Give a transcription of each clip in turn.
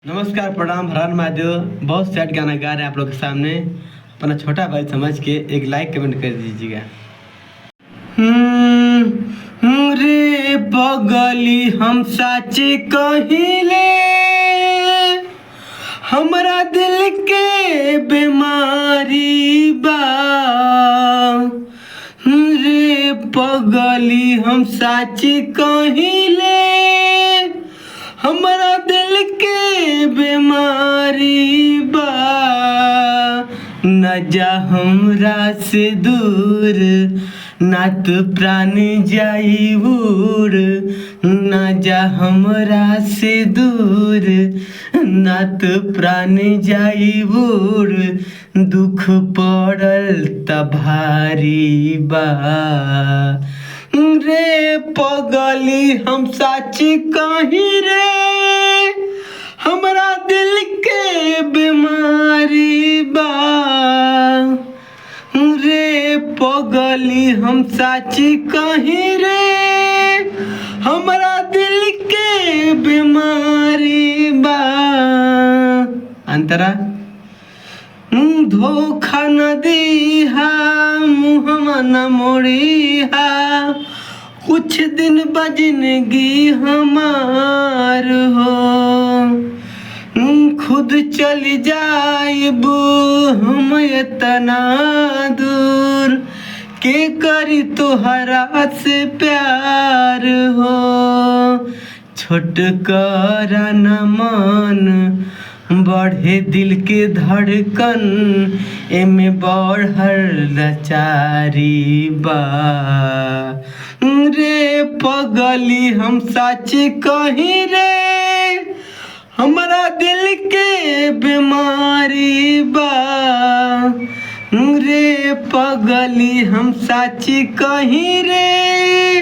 नमस्कार, प्रणाम, हर हर महादेव। बहुत सैड गाना गा रहे हैं आप लोग के सामने। अपना छोटा भाई समझ के एक लाइक कमेंट कर दीजिएगा। रे बगली हम सच कहिले, हमरा दिल के बीमारी बा। रे पगली हम सच कहिले, हमरा दिल के बीमारी बा। न जा हमरा से दूर, ना तो प्राण जाई उड़। न जा हमरा से दूर, ना तो प्राण जाई उड़। दुख पड़ल त भारी बा। रे पगली हम सच कही रे, हमरा दिल के बीमारी बा। रे पगली हम सच कही रे, हमरा दिल के बीमारी बा। अंतरा धोखा न दीहा, मुहमा न मोड़ीहा। कुछ दिन बजनगी हमार हो, खुद चल जाइब हम इतना दूर। के करी तोहरा से प्यार हो, छोटकरा न मन बढ़े दिल के धड़कन। एमे बढ़ल लाचारी बा। रे पगली हम सच कही रे, हमरा दिल के बीमारी बा। रे पगली हम सच कही रे,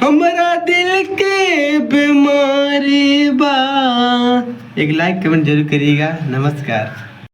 हमरा दिल के बीमारी बा। एक लाइक कमेंट जरूर करिएगा। नमस्कार।